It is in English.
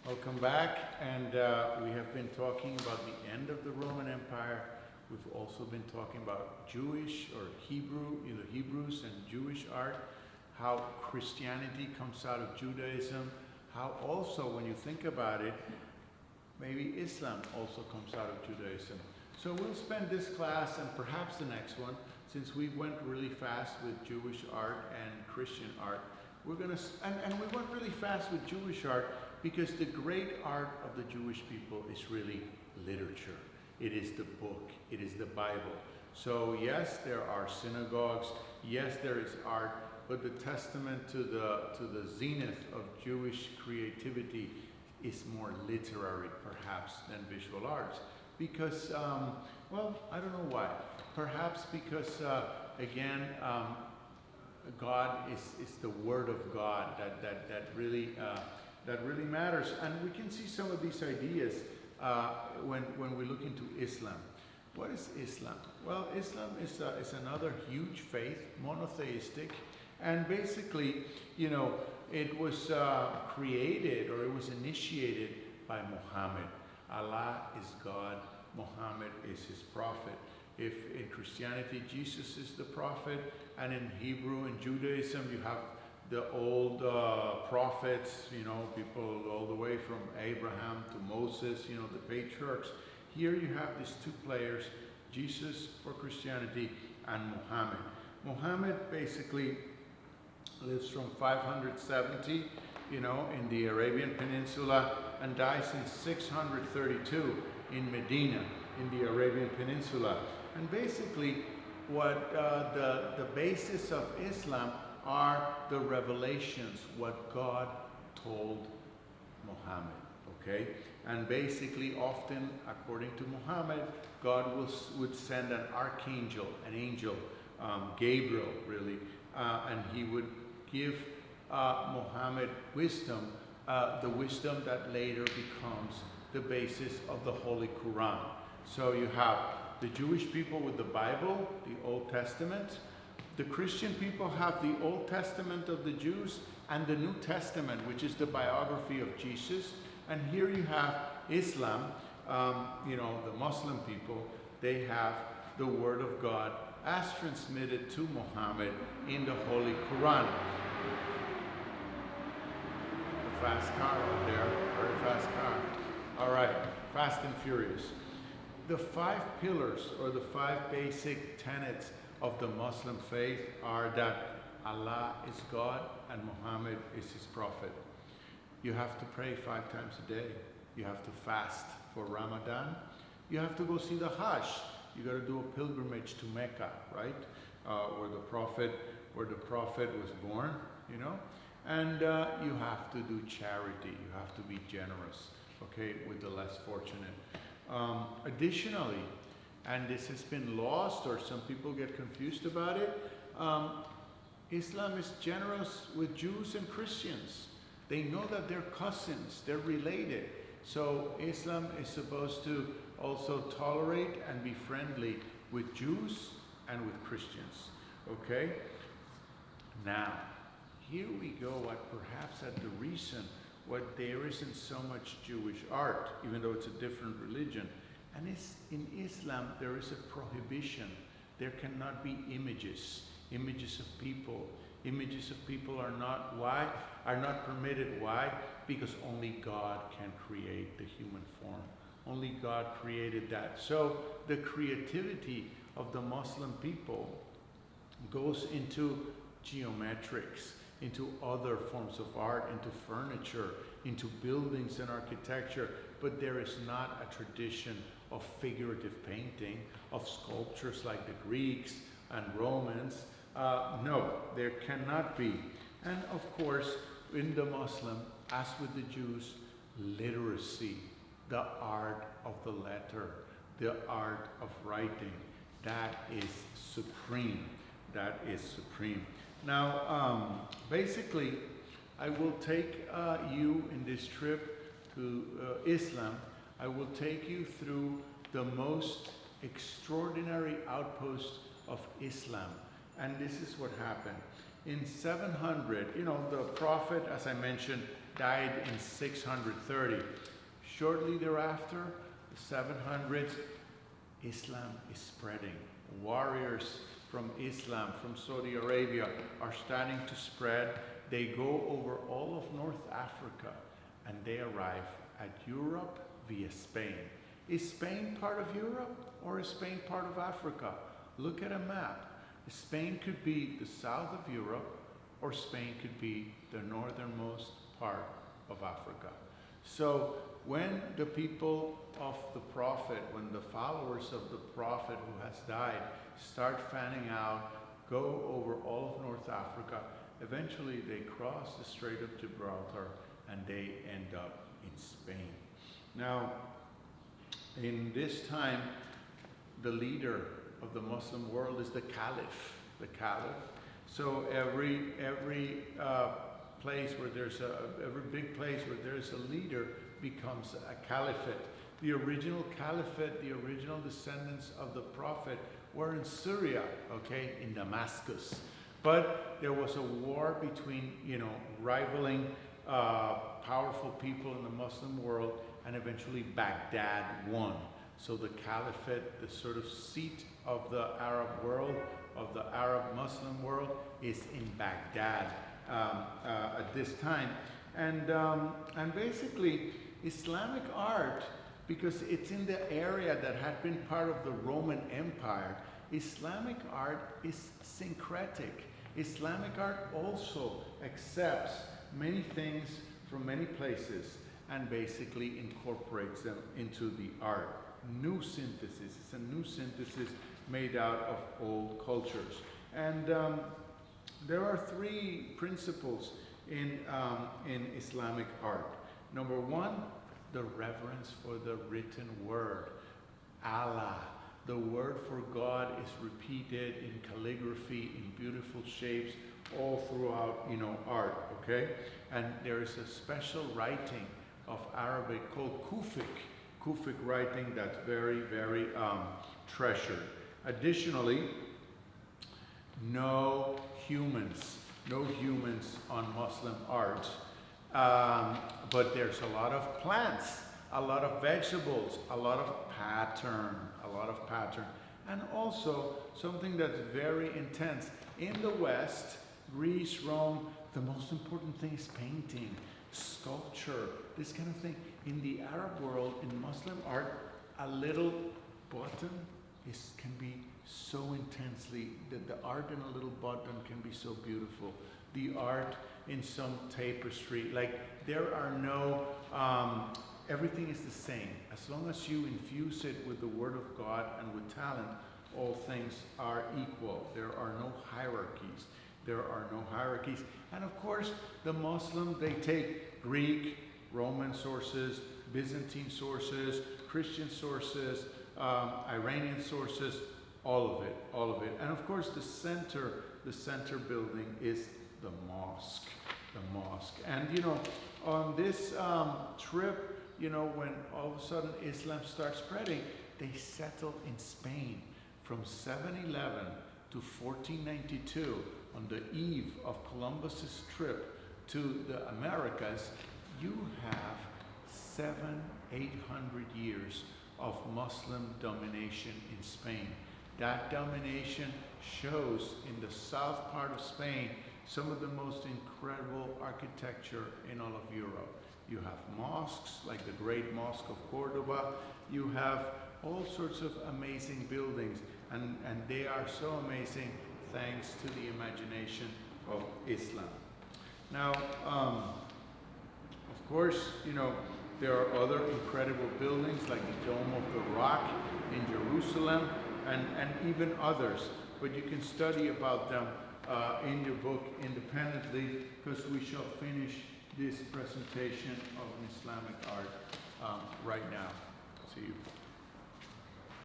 Welcome back, and we have been talking about the end of the Roman Empire. We've also been talking about Jewish or Hebrew, either Hebrews and Jewish art, how Christianity comes out of Judaism, how also, when you think about it, maybe Islam also comes out of Judaism. So we'll spend this class and perhaps the next one, since we went really fast with Jewish art and Christian art, we're going to, and we went really fast with Jewish art because the great art of the Jewish people is really literature. It is the book, it is the Bible. So yes, there are synagogues, yes, there is art, but the testament to the zenith of Jewish creativity is more literary, perhaps, than visual arts. Because, well, I don't know why. Perhaps because, again, God is the Word of God that really matters. And we can see some of these ideas when we look into Islam. What is Islam? Well, Islam is another huge faith, monotheistic, and basically, you know, it was created, or it was initiated by Muhammad. Allah is God, Muhammad is his prophet. If in Christianity, Jesus is the prophet, and in Hebrew and Judaism, you have the old prophets, you know, people all the way from Abraham to Moses, you know, the patriarchs. Here you have these two players, Jesus for Christianity and Muhammad. Muhammad basically lives from 570, you know, in the Arabian Peninsula, and dies in 632 in Medina, in the Arabian Peninsula. And basically, what the basis of Islam are the revelations, what God told Muhammad, okay? And basically, often, according to Muhammad, God would send an archangel, an angel, Gabriel, really, and he would give Muhammad wisdom, the wisdom that later becomes the basis of the Holy Quran. So you have the Jewish people with the Bible, the Old Testament. The Christian people have the Old Testament of the Jews and the New Testament, which is the biography of Jesus. And here you have Islam, you know, the Muslim people, they have the Word of God as transmitted to Muhammad in the Holy Quran. A fast car out there, very fast car. All right, fast and furious. The 5 pillars, or the 5 basic tenets of the Muslim faith are that Allah is God and Muhammad is his prophet. You have to pray 5 times a day. You have to fast for Ramadan. You have to go see the Hajj. You got to do a pilgrimage to Mecca, right? Where the prophet was born, you know? And you have to do charity. You have to be generous, okay, with the less fortunate. Additionally, and this has been lost, or some people get confused about it, Islam is generous with Jews and Christians. They know that they're cousins, they're related. So Islam is supposed to also tolerate and be friendly with Jews and with Christians, okay? Now, here we go at perhaps at the reason what there isn't so much Jewish art, even though it's a different religion. And in Islam, there is a prohibition. There cannot be images of people. Images of people are not permitted. Why? Because only God can create the human form. Only God created that. So the creativity of the Muslim people goes into geometrics, into other forms of art, into furniture, into buildings and architecture, but there is not a tradition of figurative painting, of sculptures like the Greeks and Romans. No, there cannot be. And of course, in the Muslim, as with the Jews, literacy, the art of the letter, the art of writing, that is supreme. That is supreme. Now, basically, I will take you in this trip to Islam. I will take you through the most extraordinary outpost of Islam. And this is what happened. In 700, you know, the Prophet, as I mentioned, died in 630. Shortly thereafter, the 700s, Islam is spreading. Warriors from Islam, from Saudi Arabia, are starting to spread. They go over all of North Africa, and they arrive at Europe via Spain. Is Spain part of Europe, or is Spain part of Africa? Look at a map. Spain could be the south of Europe, or Spain could be the northernmost part of Africa. So when the people of the Prophet, when the followers of the Prophet who has died start fanning out, go over all of North Africa, eventually they cross the Strait of Gibraltar and they end up in Spain. Now, in this time, the leader of the Muslim world is the Caliph. The Caliph. So every place where there's every big place where there's a leader becomes a caliphate. The original caliphate, the original descendants of the Prophet were in Syria, okay, in Damascus. But there was a war between, rivaling powerful people in the Muslim world, and eventually Baghdad won. So the caliphate, the sort of seat of the Arab world, of the Arab Muslim world, is in Baghdad at this time. And basically, Islamic art, because it's in the area that had been part of the Roman Empire, Islamic art is syncretic. Islamic art also accepts many things from many places and basically incorporates them into the art. New synthesis. It's a new synthesis made out of old cultures. And there are three principles in Islamic art. Number one, the reverence for the written word. Allah, the word for God, is repeated in calligraphy, in beautiful shapes, all throughout, art, okay? And there is a special writing of Arabic called Kufic writing that's very, very treasured. Additionally, no humans on Muslim art. But there's a lot of plants, a lot of vegetables, a lot of pattern, and also something that's very intense. In the West, Greece, Rome, the most important thing is painting, sculpture, this kind of thing. In the Arab world, in Muslim art, a little button can be so intensely, the art in a little button can be so beautiful. The art in some tapestry, like there are no, everything is the same. As long as you infuse it with the Word of God and with talent, all things are equal. There are no hierarchies. And of course, the Muslim, they take Greek, Roman sources, Byzantine sources, Christian sources, Iranian sources, all of it. And of course, the center building is the mosque. And on this trip, when all of a sudden Islam starts spreading, they settle in Spain from 711 to 1492. On the eve of Columbus's trip to the Americas, you have 700-800 years of Muslim domination in Spain. That domination shows in the south part of Spain some of the most incredible architecture in all of Europe. You have mosques like the Great Mosque of Cordoba. You have all sorts of amazing buildings, and they are so amazing thanks to the imagination of Islam. Now, of course, there are other incredible buildings like the Dome of the Rock in Jerusalem, and even others, but you can study about them in your book independently, because we shall finish this presentation of Islamic art right now. See you.